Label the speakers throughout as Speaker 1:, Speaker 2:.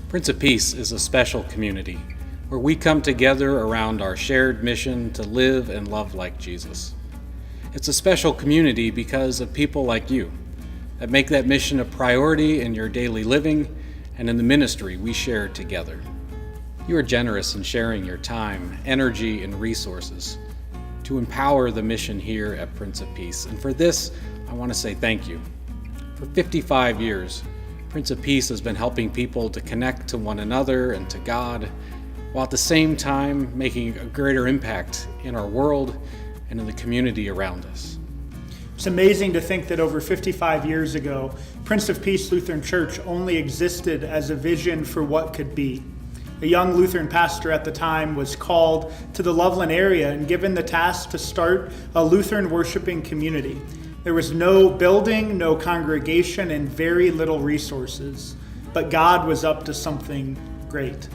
Speaker 1: Prince of Peace is a special community where we come together around our shared mission to live and love like Jesus. It's a special community because of people like you that make that mission a priority in your daily living and in the ministry we share together. You are generous in sharing your time, energy, and resources to empower the mission here at Prince of Peace. And for this, I want to say thank you. For 55 years, Prince of Peace has been helping people to connect to one another and to God, while at the same time making a greater impact in our world and in the community around us.
Speaker 2: It's amazing to think that over 55 years ago, Prince of Peace Lutheran Church only existed as a vision for what could be. A young Lutheran pastor at the time was called to the Loveland area and given the task to start a Lutheran worshiping community. There was no building, no congregation, and very little resources, but God was up to something great.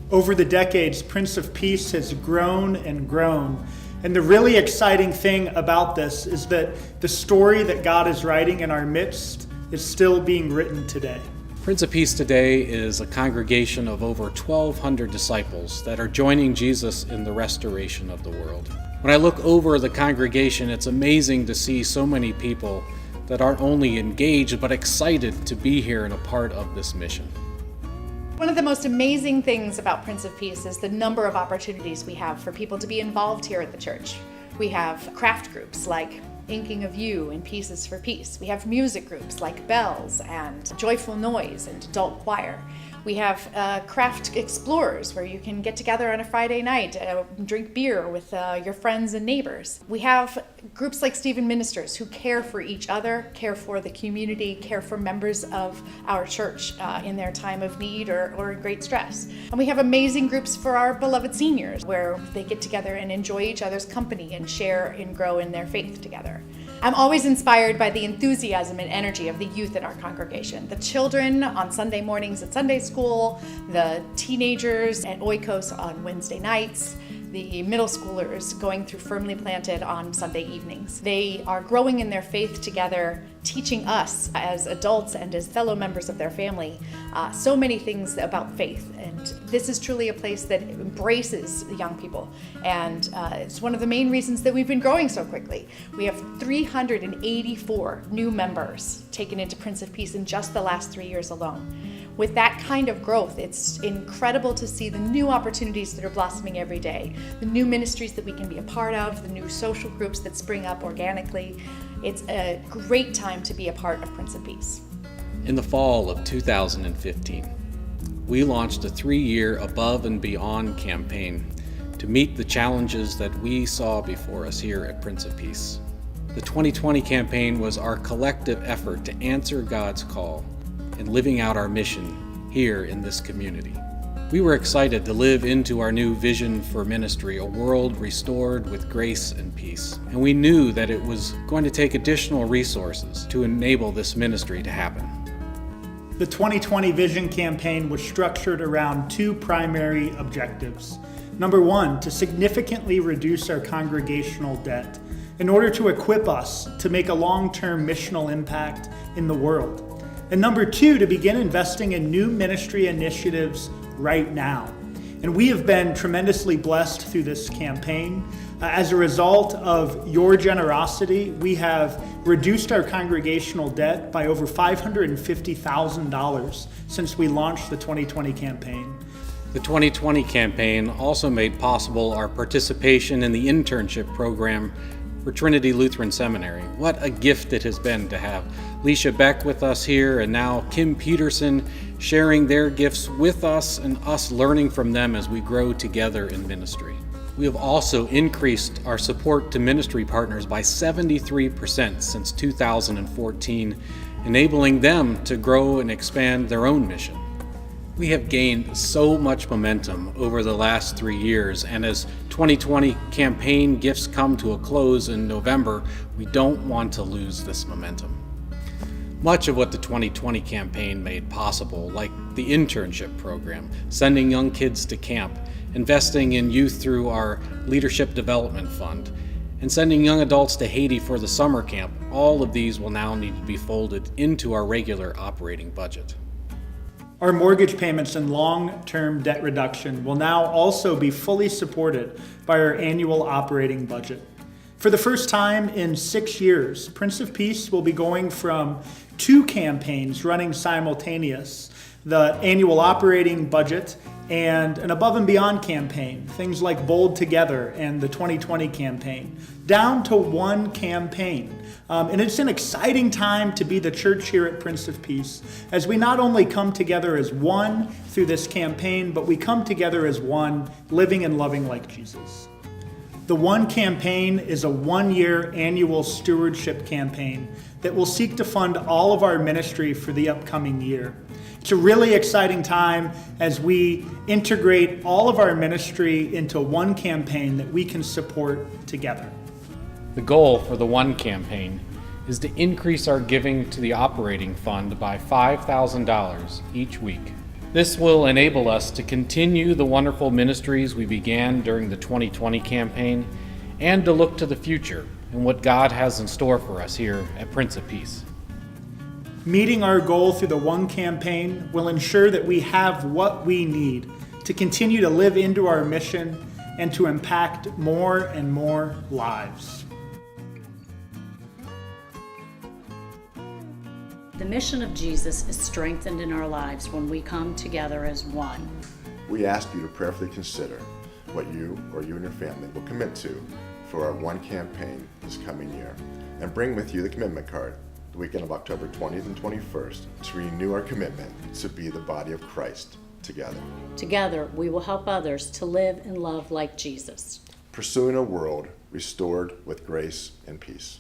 Speaker 2: Over the decades, Prince of Peace has grown and grown. And the really exciting thing about this is that the story that God is writing in our midst is still being written today.
Speaker 1: Prince of Peace today is a congregation of over 1,200 disciples that are joining Jesus in the restoration of the world. When I look over the congregation, it's amazing to see so many people that aren't only engaged but excited to be here and a part of this mission.
Speaker 3: One of the most amazing things about Prince of Peace is the number of opportunities we have for people to be involved here at the church. We have craft groups like Inking of You and Pieces for Peace. We have music groups like Bells and Joyful Noise and Adult Choir. We have craft explorers where you can get together on a Friday night, drink beer with your friends and neighbors. We have groups like Stephen Ministers who care for each other, care for the community, care for members of our church in their time of need or great stress. And we have amazing groups for our beloved seniors where they get together and enjoy each other's company and share and grow in their faith together. I'm always inspired by the enthusiasm and energy of the youth in our congregation. The children on Sunday mornings at Sunday school, the teenagers at Oikos on Wednesday nights, the middle schoolers going through Firmly Planted on Sunday evenings. They are growing in their faith together, teaching us as adults and as fellow members of their family so many things about faith. And this is truly a place that embraces young people. And it's one of the main reasons that we've been growing so quickly. We have 384 new members taken into Prince of Peace in just the last 3 years alone. With that kind of growth, it's incredible to see the new opportunities that are blossoming every day, the new ministries that we can be a part of, the new social groups that spring up organically. It's a great time to be a part of Prince of Peace.
Speaker 1: In the fall of 2015, we launched a 3-year Above and Beyond campaign to meet the challenges that we saw before us here at Prince of Peace. The 2020 campaign was our collective effort to answer God's call and living out our mission here in this community. We were excited to live into our new vision for ministry, a world restored with grace and peace. And we knew that it was going to take additional resources to enable this ministry to happen.
Speaker 2: The 2020 Vision campaign was structured around two primary objectives. Number one, to significantly reduce our congregational debt in order to equip us to make a long-term missional impact in the world. And number two, to begin investing in new ministry initiatives right now. And we have been tremendously blessed through this campaign. As a result of your generosity, we have reduced our congregational debt by over $550,000 since we launched the 2020 campaign.
Speaker 1: The 2020 campaign also made possible our participation in the internship program for Trinity Lutheran Seminary. What a gift it has been to have Leisha Beck with us here and now Kim Peterson sharing their gifts with us and us learning from them as we grow together in ministry. We have also increased our support to ministry partners by 73% since 2014, enabling them to grow and expand their own mission. We have gained so much momentum over the last 3 years, and as 2020 campaign gifts come to a close in November, we don't want to lose this momentum. Much of what the 2020 campaign made possible, like the internship program, sending young kids to camp, investing in youth through our Leadership Development Fund, and sending young adults to Haiti for the summer camp, all of these will now need to be folded into our regular operating budget.
Speaker 2: Our mortgage payments and long-term debt reduction will now also be fully supported by our annual operating budget. For the first time in 6 years, Prince of Peace will be going from 2 campaigns running simultaneous, the annual operating budget and an above and beyond campaign, things like Bold Together and the 2020 campaign, down to 1 campaign. And it's an exciting time to be the church here at Prince of Peace, as we not only come together as one through this campaign, but we come together as one, living and loving like Jesus. The One campaign is a 1-year annual stewardship campaign that will seek to fund all of our ministry for the upcoming year. It's a really exciting time as we integrate all of our ministry into one campaign that we can support together.
Speaker 1: The goal for the One campaign is to increase our giving to the operating fund by $5,000 each week. This will enable us to continue the wonderful ministries we began during the 2020 campaign and to look to the future and what God has in store for us here at Prince of Peace.
Speaker 2: Meeting our goal through the One campaign will ensure that we have what we need to continue to live into our mission and to impact more and more lives.
Speaker 4: The mission of Jesus is strengthened in our lives when we come together as one.
Speaker 5: We ask you to prayerfully consider what you or you and your family will commit to for our One campaign this coming year, and bring with you the commitment card the weekend of October 20th and 21st to renew our commitment to be the body of Christ together.
Speaker 4: Together, we will help others to live and love like Jesus.
Speaker 5: Pursuing a world restored with grace and peace.